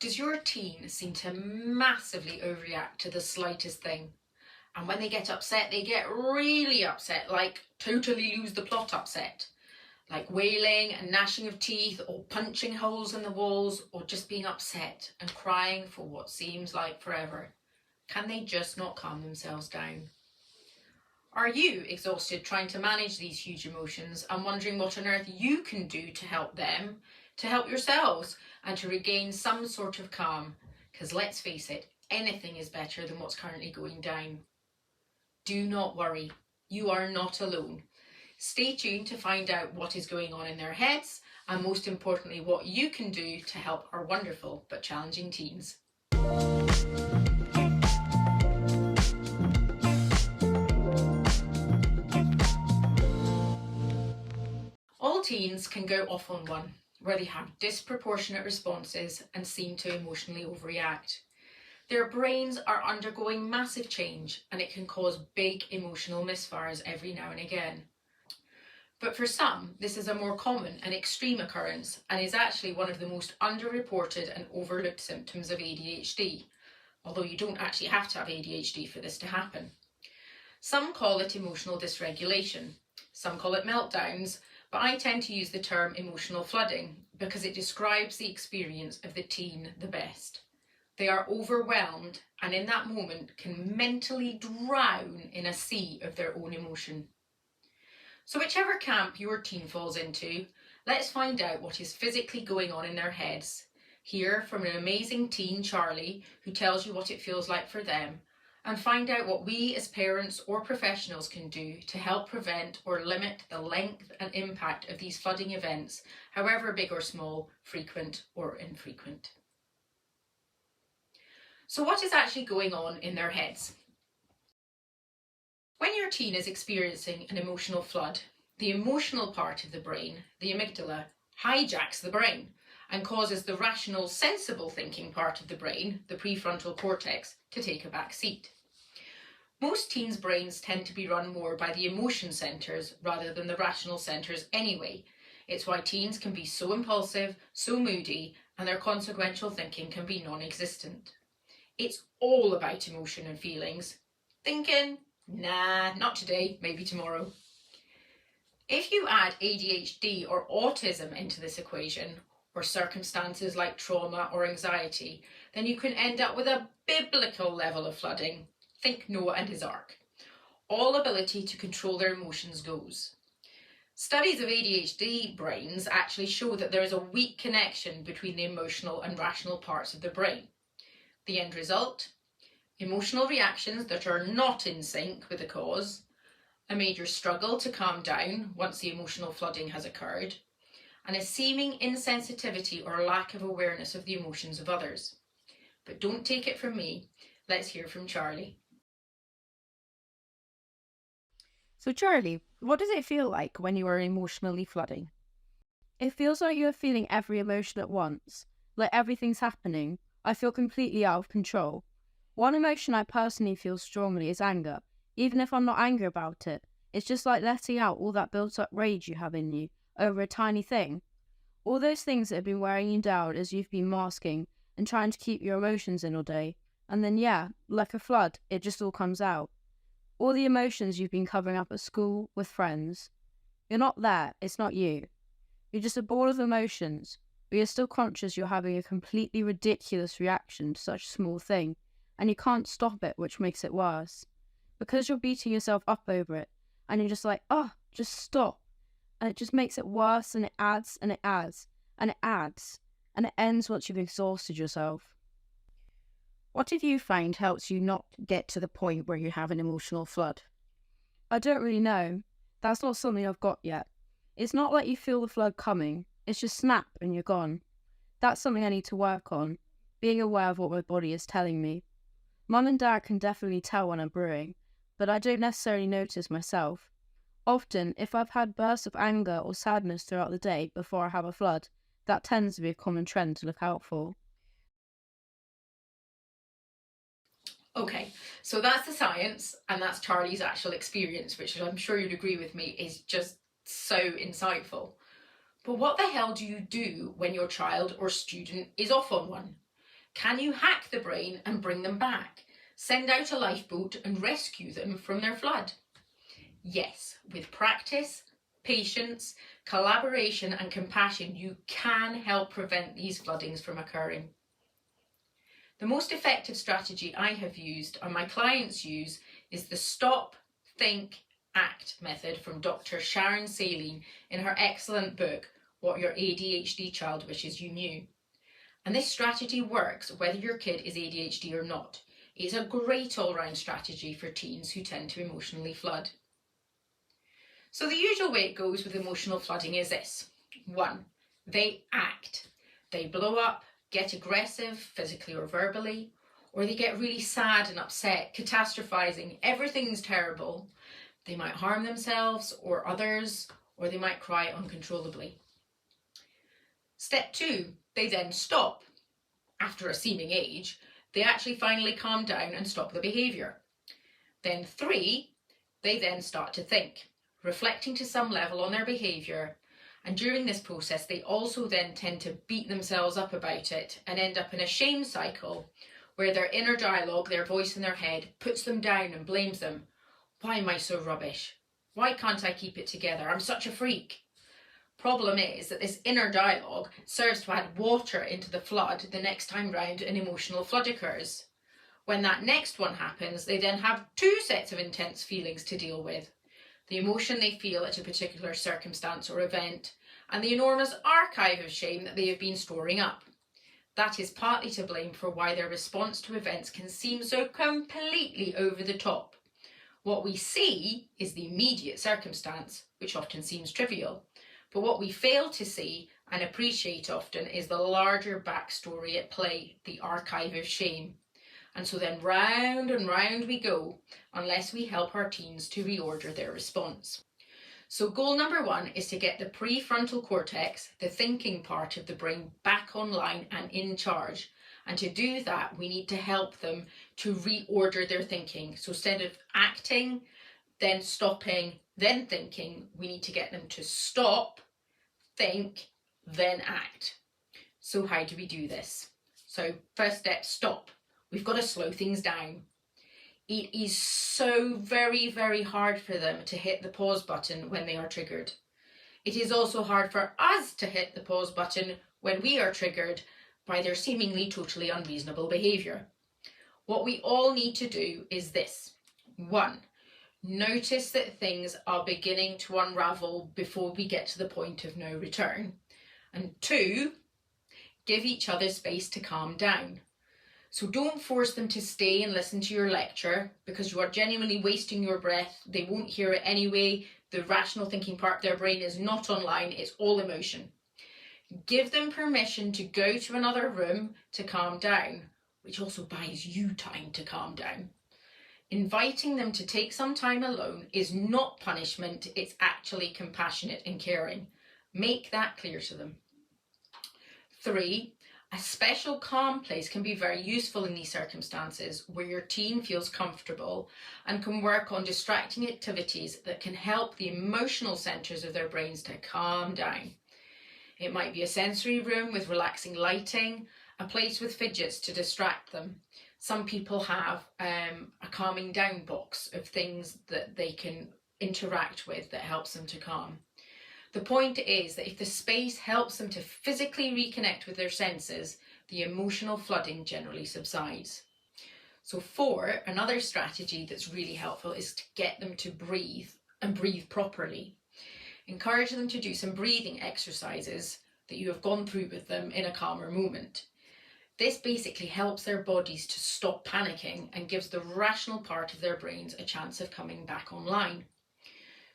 Does your teen seem to massively overreact to the slightest thing? And when they get upset, they get really upset, like totally lose the plot upset. Like wailing and gnashing of teeth, or punching holes in the walls, or just being upset and crying for what seems like forever. Can they just not calm themselves down? Are you exhausted trying to manage these huge emotions and wondering what on earth you can do to help them, to help yourselves, and to regain some sort of calm? Because let's face it, anything is better than what's currently going down. Do not worry, you are not alone. Stay tuned to find out what is going on in their heads, and most importantly, what you can do to help our wonderful but challenging teens. All teens can go off on one, where they have disproportionate responses and seem to emotionally overreact. Their brains are undergoing massive change, and it can cause big emotional misfires every now and again. But for some, this is a more common and extreme occurrence, and is actually one of the most underreported and overlooked symptoms of ADHD, although you don't actually have to have ADHD for this to happen. Some call it emotional dysregulation, some call it meltdowns, but I tend to use the term emotional flooding because it describes the experience of the teen the best. They are overwhelmed, and in that moment can mentally drown in a sea of their own emotion. So whichever camp your teen falls into, let's find out what is physically going on in their heads. Hear from an amazing teen, Charlie, who tells you what it feels like for them, and find out what we as parents or professionals can do to help prevent or limit the length and impact of these flooding events, however big or small, frequent or infrequent. So what is actually going on in their heads? When your teen is experiencing an emotional flood, the emotional part of the brain, the amygdala, hijacks the brain and causes the rational, sensible thinking part of the brain, the prefrontal cortex, to take a back seat. Most teens' brains tend to be run more by the emotion centres rather than the rational centres anyway. It's why teens can be so impulsive, so moody, and their consequential thinking can be non-existent. It's all about emotion and feelings. Thinking, nah, not today, maybe tomorrow. If you add ADHD or autism into this equation, or circumstances like trauma or anxiety, then you can end up with a biblical level of flooding. Think Noah and his ark. All ability to control their emotions goes. Studies of ADHD brains actually show that there is a weak connection between the emotional and rational parts of the brain. The end result? Emotional reactions that are not in sync with the cause, a major struggle to calm down once the emotional flooding has occurred, and a seeming insensitivity or lack of awareness of the emotions of others. But don't take it from me, let's hear from Charlie. So Charlie, what does it feel like when you are emotionally flooding? It feels like you are feeling every emotion at once, like everything's happening. I feel completely out of control. One emotion I personally feel strongly is anger, even if I'm not angry about it. It's just like letting out all that built-up rage you have in you over a tiny thing. All those things that have been wearing you down as you've been masking and trying to keep your emotions in all day. And then yeah, like a flood, it just all comes out. All the emotions you've been covering up at school, with friends. You're not there, it's not you. You're just a ball of emotions, but you're still conscious you're having a completely ridiculous reaction to such a small thing, and you can't stop it, which makes it worse. Because you're beating yourself up over it, and you're just like, oh, just stop. And it just makes it worse, and it adds, and it adds, and it adds, and it ends once you've exhausted yourself. What did you find helps you not get to the point where you have an emotional flood? I don't really know. That's not something I've got yet. It's not like you feel the flood coming. It's just snap and you're gone. That's something I need to work on, being aware of what my body is telling me. Mum and Dad can definitely tell when I'm brewing, but I don't necessarily notice myself. Often, if I've had bursts of anger or sadness throughout the day before I have a flood, that tends to be a common trend to look out for. Okay, so that's the science, and that's Charlie's actual experience, which I'm sure you'd agree with me is just so insightful. But what the hell do you do when your child or student is off on one? Can you hack the brain and bring them back? Send out a lifeboat and rescue them from their flood? Yes, with practice, patience, collaboration and compassion, you can help prevent these floodings from occurring. The most effective strategy I have used and my clients use is the stop, think, act method from Dr Sharon Saline in her excellent book, What Your ADHD Child Wishes You Knew. And this strategy works whether your kid is ADHD or not. It's a great all-round strategy for teens who tend to emotionally flood. So the usual way it goes with emotional flooding is this. 1. They act. They blow up, get aggressive, physically or verbally, or they get really sad and upset, catastrophizing, everything's terrible. They might harm themselves or others, or they might cry uncontrollably. Step 2, they then stop. After a seeming age, they actually finally calm down and stop the behaviour. Then 3, they then start to think, reflecting to some level on their behaviour, and during this process they also then tend to beat themselves up about it and end up in a shame cycle where their inner dialogue, their voice in their head, puts them down and blames them. Why am I so rubbish? Why can't I keep it together? I'm such a freak. Problem is that this inner dialogue serves to add water into the flood the next time round an emotional flood occurs. When that next one happens, they then have 2 sets of intense feelings to deal with. The emotion they feel at a particular circumstance or event, and the enormous archive of shame that they have been storing up. That is partly to blame for why their response to events can seem so completely over the top. What we see is the immediate circumstance, which often seems trivial, but what we fail to see and appreciate often is the larger backstory at play, the archive of shame. And so then round and round we go, unless we help our teens to reorder their response. So goal number 1 is to get the prefrontal cortex, the thinking part of the brain, back online and in charge. And to do that, we need to help them to reorder their thinking. So instead of acting, then stopping, then thinking, we need to get them to stop, think, then act. So how do we do this? So first step, stop. We've got to slow things down. It is so very, very hard for them to hit the pause button when they are triggered. It is also hard for us to hit the pause button when we are triggered by their seemingly totally unreasonable behaviour. What we all need to do is this. 1, notice that things are beginning to unravel before we get to the point of no return. And 2, give each other space to calm down. So don't force them to stay and listen to your lecture because you are genuinely wasting your breath. They won't hear it anyway. The rational thinking part of their brain is not online. It's all emotion. Give them permission to go to another room to calm down, which also buys you time to calm down. Inviting them to take some time alone is not punishment. It's actually compassionate and caring. Make that clear to them. 3, a special calm place can be very useful in these circumstances where your teen feels comfortable and can work on distracting activities that can help the emotional centres of their brains to calm down. It might be a sensory room with relaxing lighting, a place with fidgets to distract them. Some people have a calming down box of things that they can interact with that helps them to calm. The point is that if the space helps them to physically reconnect with their senses, the emotional flooding generally subsides. So 4, another strategy that's really helpful is to get them to breathe and breathe properly. Encourage them to do some breathing exercises that you have gone through with them in a calmer moment. This basically helps their bodies to stop panicking and gives the rational part of their brains a chance of coming back online.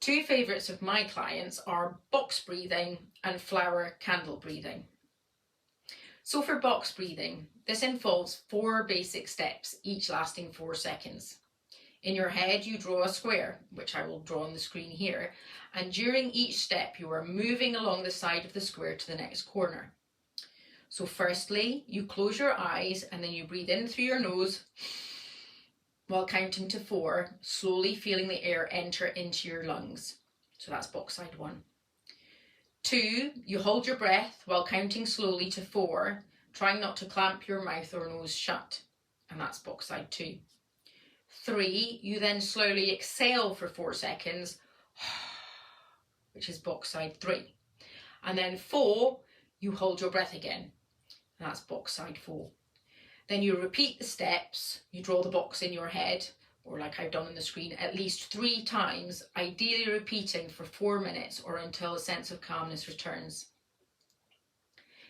2 favourites of my clients are box breathing and flower candle breathing. So for box breathing, this involves 4 basic steps, each lasting 4 seconds. In your head, you draw a square, which I will draw on the screen here, and during each step, you are moving along the side of the square to the next corner. So firstly, you close your eyes and then you breathe in through your nose while counting to 4, slowly feeling the air enter into your lungs. So that's box side 1. 2, you hold your breath while counting slowly to 4, trying not to clamp your mouth or nose shut, and that's box side 2. 3, you then slowly exhale for 4 seconds, which is box side 3. And then 4, you hold your breath again, and that's box side 4. Then you repeat the steps, you draw the box in your head, or like I've done on the screen, at least 3 times, ideally repeating for 4 minutes or until a sense of calmness returns.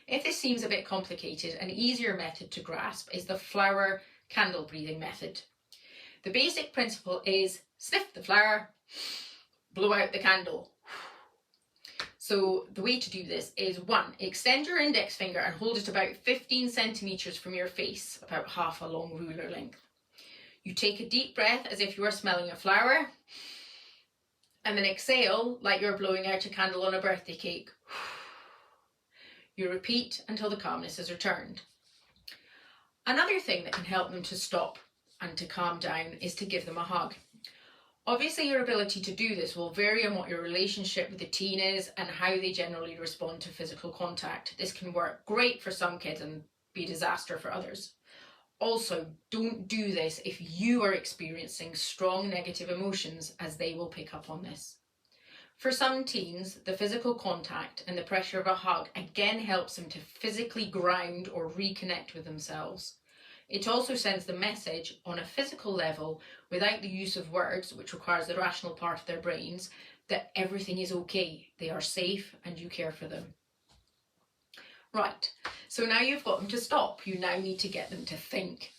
If this seems a bit complicated, an easier method to grasp is the flower candle breathing method. The basic principle is sniff the flower, blow out the candle. So the way to do this is 1, extend your index finger and hold it about 15 centimetres from your face, about half a long ruler length. You take a deep breath as if you are smelling a flower, and then exhale like you're blowing out a candle on a birthday cake. You repeat until the calmness is returned. Another thing that can help them to stop and to calm down is to give them a hug. Obviously, your ability to do this will vary on what your relationship with the teen is and how they generally respond to physical contact. This can work great for some kids and be a disaster for others. Also, don't do this if you are experiencing strong negative emotions, as they will pick up on this. For some teens, the physical contact and the pressure of a hug again helps them to physically ground or reconnect with themselves. It also sends the message on a physical level, without the use of words, which requires the rational part of their brains, that everything is okay, they are safe and you care for them. Right, so now you've got them to stop, you now need to get them to think.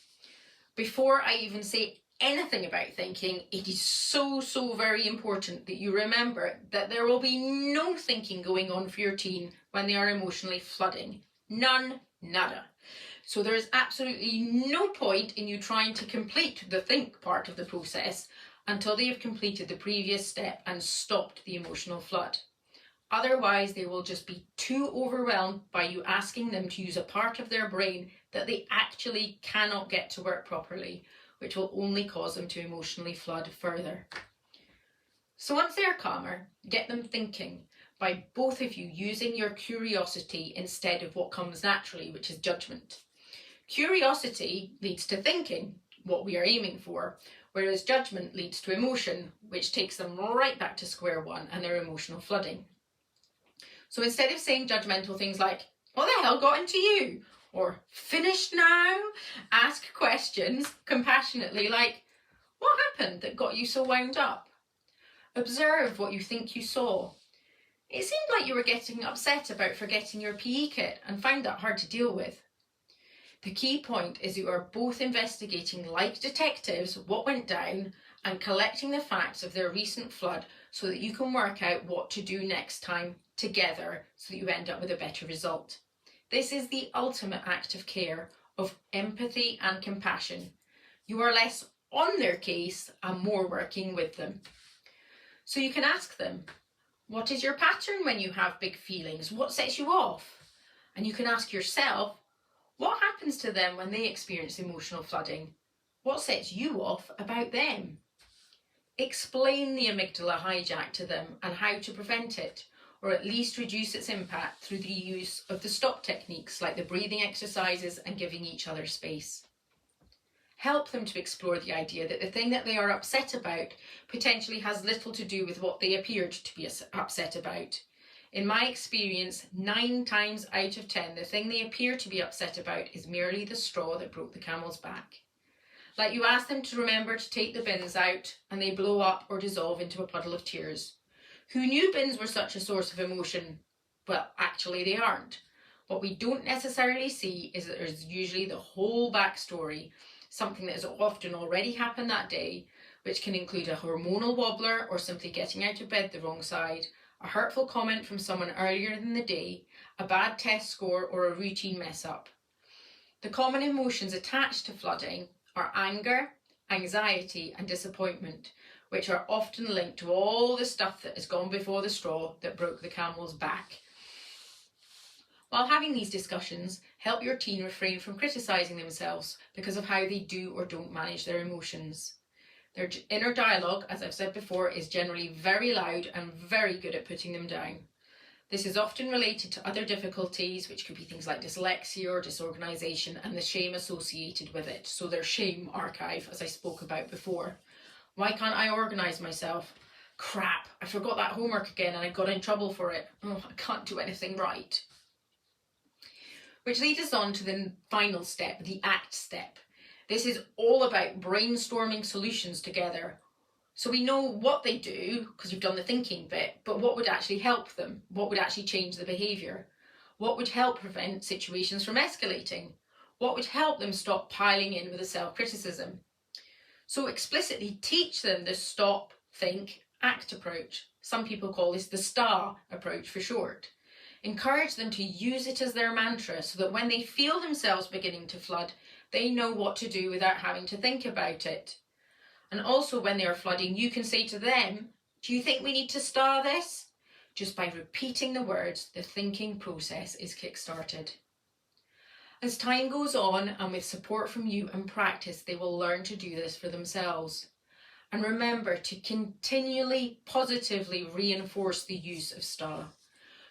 Before I even say anything about thinking, it is so very important that you remember that there will be no thinking going on for your teen when they are emotionally flooding. None, nada. So there is absolutely no point in you trying to complete the think part of the process until they have completed the previous step and stopped the emotional flood. Otherwise, they will just be too overwhelmed by you asking them to use a part of their brain that they actually cannot get to work properly, which will only cause them to emotionally flood further. So once they're calmer, get them thinking by both of you using your curiosity instead of what comes naturally, which is judgment. Curiosity leads to thinking, what we are aiming for, whereas judgment leads to emotion, which takes them right back to square one and their emotional flooding. So instead of saying judgmental things like, what the hell got into you? Or finished now? Ask questions compassionately like, what happened that got you so wound up? Observe what you think you saw. It seemed like you were getting upset about forgetting your PE kit and found that hard to deal with. The key point is you are both investigating, like detectives, what went down and collecting the facts of their recent flood so that you can work out what to do next time together so that you end up with a better result. This is the ultimate act of care, of empathy and compassion. You are less on their case and more working with them. So you can ask them, what is your pattern when you have big feelings? What sets you off? And you can ask yourself, what happens to them when they experience emotional flooding? What sets you off about them? Explain the amygdala hijack to them and how to prevent it, or at least reduce its impact through the use of the stop techniques like the breathing exercises and giving each other space. Help them to explore the idea that the thing that they are upset about potentially has little to do with what they appeared to be upset about. In my experience, 9 times out of 10, the thing they appear to be upset about is merely the straw that broke the camel's back. Like you ask them to remember to take the bins out and they blow up or dissolve into a puddle of tears. Who knew bins were such a source of emotion? Well, actually they aren't. What we don't necessarily see is that there's usually the whole backstory, something that has often already happened that day, which can include a hormonal wobbler or simply getting out of bed the wrong side, a hurtful comment from someone earlier in the day, a bad test score or a routine mess up. The common emotions attached to flooding are anger, anxiety and disappointment, which are often linked to all the stuff that has gone before the straw that broke the camel's back. While having these discussions, help your teen refrain from criticising themselves because of how they do or don't manage their emotions. Their inner dialogue, as I've said before, is generally very loud and very good at putting them down. This is often related to other difficulties, which could be things like dyslexia or disorganisation, and the shame associated with it. So their shame archive, as I spoke about before. Why can't I organise myself? Crap, I forgot that homework again and I got in trouble for it. Oh, I can't do anything right. Which leads us on to the final step, the ACT step. This is all about brainstorming solutions together. So we know what they do, because you've done the thinking bit, but what would actually help them? What would actually change the behaviour? What would help prevent situations from escalating? What would help them stop piling in with the self-criticism? So explicitly teach them the stop, think, act approach. Some people call this the STAR approach for short. Encourage them to use it as their mantra so that when they feel themselves beginning to flood, they know what to do without having to think about it. And also when they are flooding, you can say to them, do you think we need to star this? Just by repeating the words, the thinking process is kick-started. As time goes on and with support from you and practice, they will learn to do this for themselves. And remember to continually positively reinforce the use of STAR.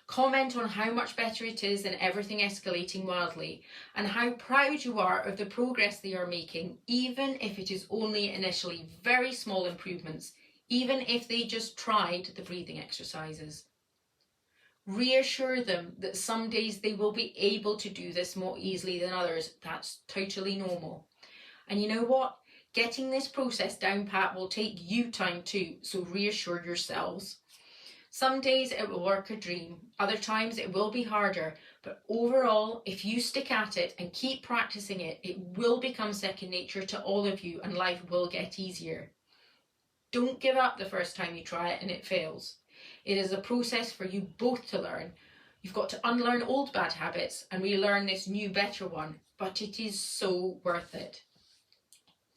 Comment on how much better it is than everything escalating wildly, and how proud you are of the progress they are making, even if it is only initially very small improvements, even if they just tried the breathing exercises. Reassure them that some days they will be able to do this more easily than others. That's totally normal. And you know what? Getting this process down pat will take you time too, so reassure yourselves. Some days it will work a dream, other times it will be harder, but overall, if you stick at it and keep practicing it, it will become second nature to all of you and life will get easier. Don't give up the first time you try it and it fails. It is a process for you both to learn. You've got to unlearn old bad habits and relearn this new better one, but it is so worth it.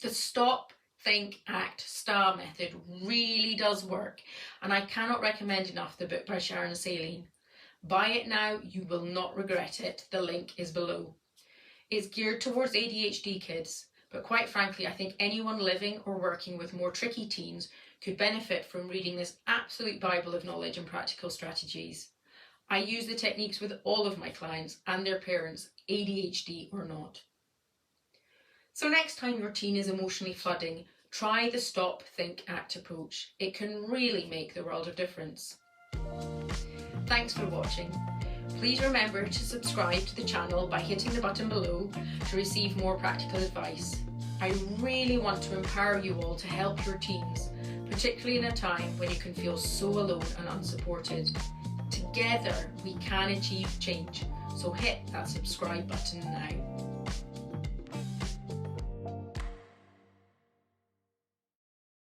The stop, think, act, STAR method really does work, and I cannot recommend enough the book by Sharon Saline. Buy it now, you will not regret it. The link is below. It's geared towards ADHD kids, but quite frankly, I think anyone living or working with more tricky teens could benefit from reading this absolute Bible of knowledge and practical strategies. I use the techniques with all of my clients and their parents, ADHD or not. So next time your teen is emotionally flooding, try the stop, think, act approach. It can really make the world of difference. Thanks for watching. Please remember to subscribe to the channel by hitting the button below to receive more practical advice. I really want to empower you all to help your teens, particularly in a time when you can feel so alone and unsupported. Together we can achieve change, so hit that subscribe button now.